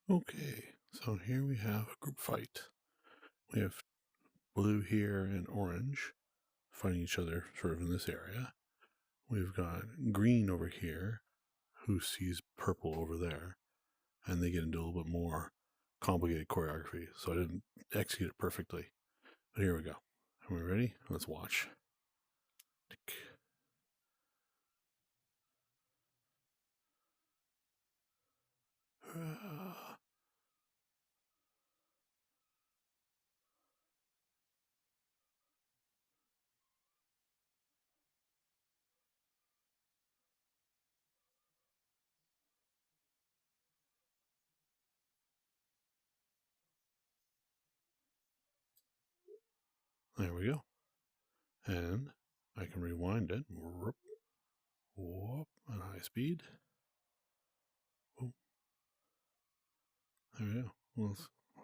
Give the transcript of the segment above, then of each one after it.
Okay, so here we have a group fight. We have blue here and orange fighting each other sort of in this area. We've got green over here who sees purple over there, and they get into a little bit more complicated choreography, so I didn't execute it perfectly. But here we go. Are we ready? Let's watch. There we go. And I can rewind it. Whoop, whoop, at high speed. Whoop. There we go.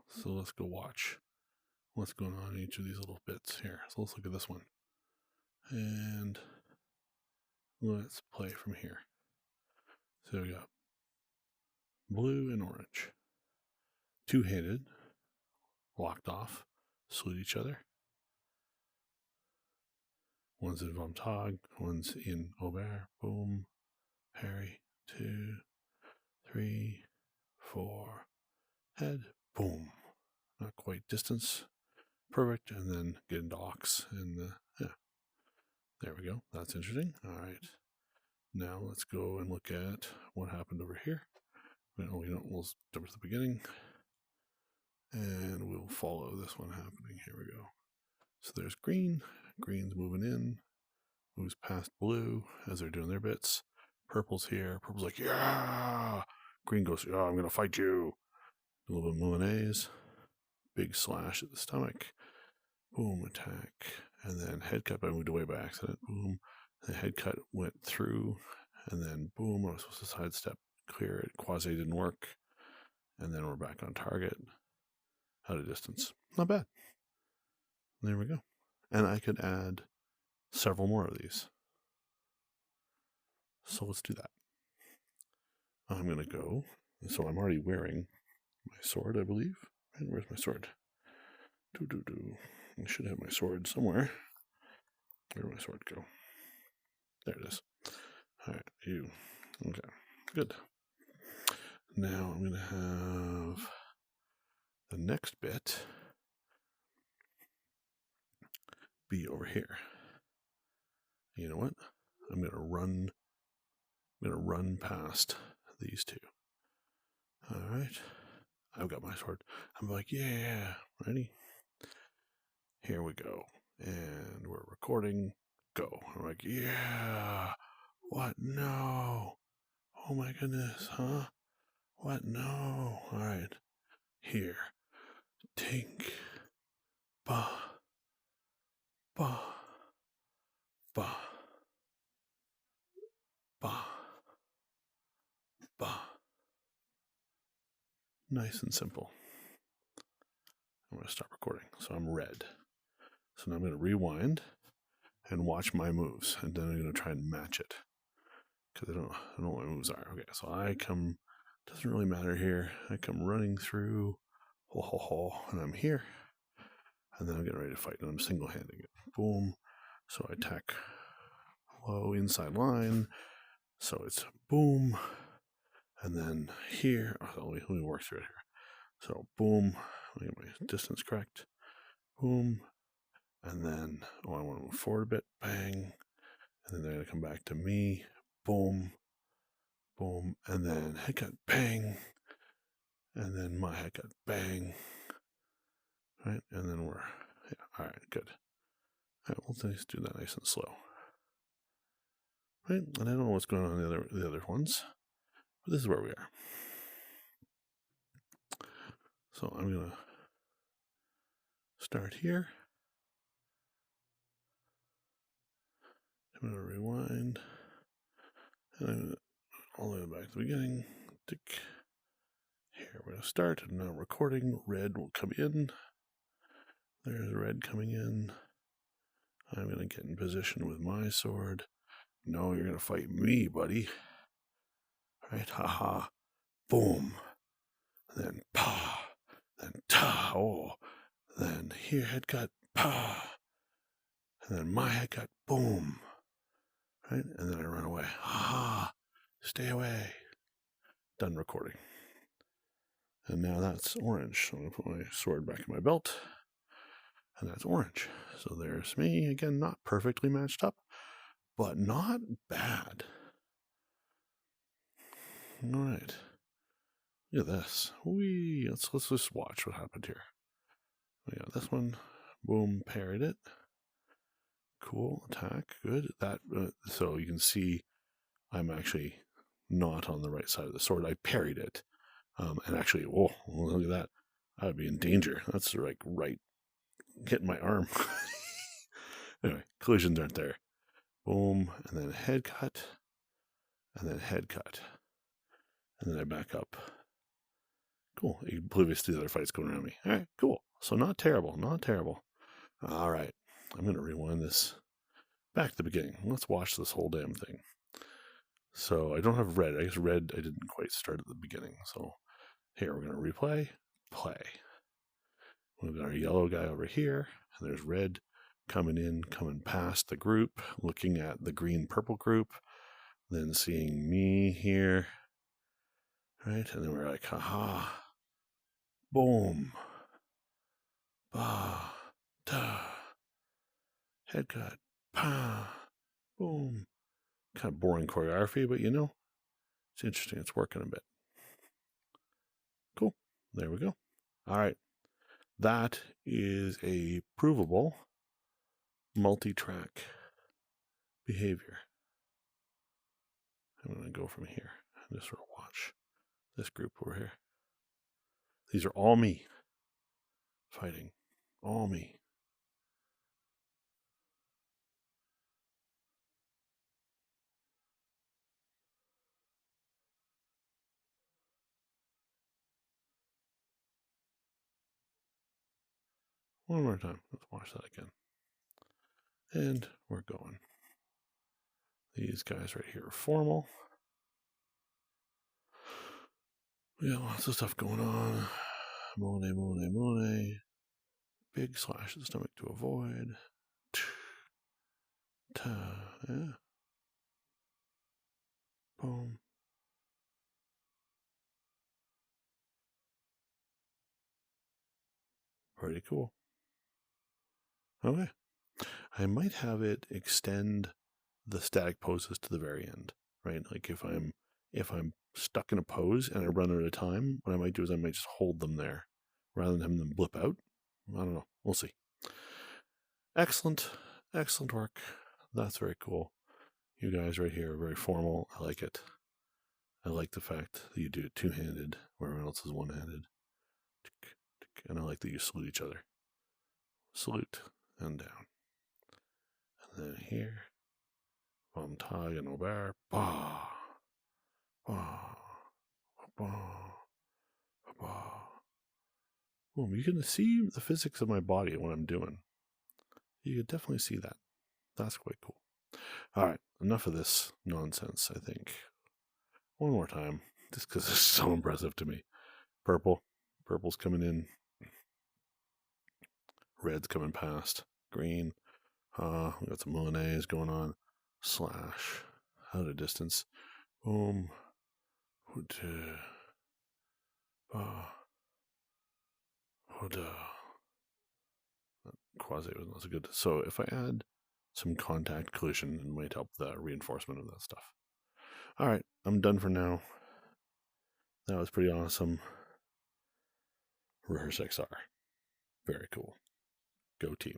So let's go watch what's going on in each of these little bits here. So let's look at this one. And let's play from here. So we got blue and orange. Two-handed, locked off, salute each other. One's in Vom Tag, one's in Aubert. Boom. Parry. 2, 3, 4. Head. Boom. Not quite distance. Perfect. And then get into Ox. And yeah. There we go. That's interesting. All right. Now let's go and look at what happened over here. We'll jump to the beginning. And we'll follow this one happening. Here we go. So there's green. Green's moving in. Moves past blue as they're doing their bits. Purple's here. Purple's like, yeah! Green goes, yeah, I'm going to fight you. A little bit of Milanese. Big slash at the stomach. Boom, attack. And then head cut, but I moved away by accident. Boom. The head cut went through. And then boom, I was supposed to sidestep, clear it. Quasi didn't work. And then we're back on target. Out of distance. Not bad. There we go. And I could add several more of these. So let's do that. I'm going to go. So I'm already wearing my sword, I believe. And where's my sword? I should have my sword somewhere. Where did my sword go? There it is. All right, you. Okay, good. Now I'm going to have the next bit be over here. You know what? I'm going to run past these two. All right. I've got my sword. I'm like, yeah, ready? Here we go. And we're recording. Go. I'm like, yeah. What? No. Oh my goodness, huh? What? No. All right. Here. Tink. Ba. Ba. Ba. Ba. Ba. Nice and simple. I'm going to stop recording. So I'm red. So now I'm going to rewind and watch my moves. And then I'm going to try and match it. Because I don't know what my moves are. Okay, so I come, doesn't really matter here. I come running through, ho ho ho, and I'm here. And then I'm getting ready to fight, and I'm single-handing it. Boom. So I attack low inside line. So it's boom. And then here, let me work through it here. So boom, let me get my distance correct. Boom. And then, I want to move forward a bit. Bang. And then they're going to come back to me. Boom. Boom. And then head cut. Bang. And then my head cut. Bang. Right. And then we're, yeah. All right. Good. All right. We'll just do that nice and slow. Right. And I don't know what's going on in the other ones, but this is where we are. So I'm going to start here. I'm going to rewind. And I'm going to all the way back to the beginning. Tick. Here we're going to start. And now recording. Red will come in. There's red coming in. I'm going to get in position with my sword. No, you're going to fight me, buddy. Right? Haha. Boom. then pa, then ta, oh, then here head cut, pa, and then my head cut, boom, right? And then I run away. Ah, stay away. Done recording. And now that's orange. So I'm going to put my sword back in my belt. And that's orange. So there's me. Again, not perfectly matched up, but not bad. All right. Look at this. Let's just watch what happened here. We got this one. Boom, parried it. Cool. Attack. Good. That so you can see I'm actually not on the right side of the sword. I parried it. And actually, whoa, look at that. I would be in danger. That's like right hitting my arm. Anyway, collisions aren't there. Boom, and then head cut, and then head cut. And then I back up. Cool. Oblivious to the other fights going around me. All right, cool. So not terrible, not terrible. All right, I'm going to rewind this back to the beginning. Let's watch this whole damn thing. So I don't have red. I guess red I didn't quite start at the beginning. So here we're going to replay, play. We've got our yellow guy over here, and there's red coming past the group, looking at the green-purple group, then seeing me here, right? And then we're like, haha, boom, ba, da, head cut, pa, boom. Kind of boring choreography, but it's interesting. It's working a bit. Cool. There we go. All right. That is a provable multi-track behavior. I'm going to go from here and just sort of watch this group over here. These are all me fighting. All me. One more time. Let's watch that again. And we're going. These guys right here are formal. We got lots of stuff going on. Monet, Monet, Monet. Big slash to the stomach to avoid. Ta, yeah. Boom. Pretty cool. Okay. I might have it extend the static poses to the very end, right? Like if I'm stuck in a pose and I run out of time, what I might do is I might just hold them there rather than having them blip out. I don't know. We'll see. Excellent. Excellent work. That's very cool. You guys right here are very formal. I like it. I like the fact that you do it two-handed where everyone else is one-handed. And I like that you salute each other. Salute and down. And then here, Vom Tag and Aubert. Bah. Bah. Bah. Bah. Boom. You can see the physics of my body and what I'm doing. You can definitely see that. That's quite cool. All right. Enough of this nonsense, I think. One more time, just because it's so impressive to me. Purple. Purple's coming in. Red's coming past. Green. We got some Monets going on. Slash. Out of distance. Boom. Quasi was not so good. So if I add some contact collision, it might help the reinforcement of that stuff. All right, I'm done for now. That was pretty awesome. RehearseXR. Very cool. Go team.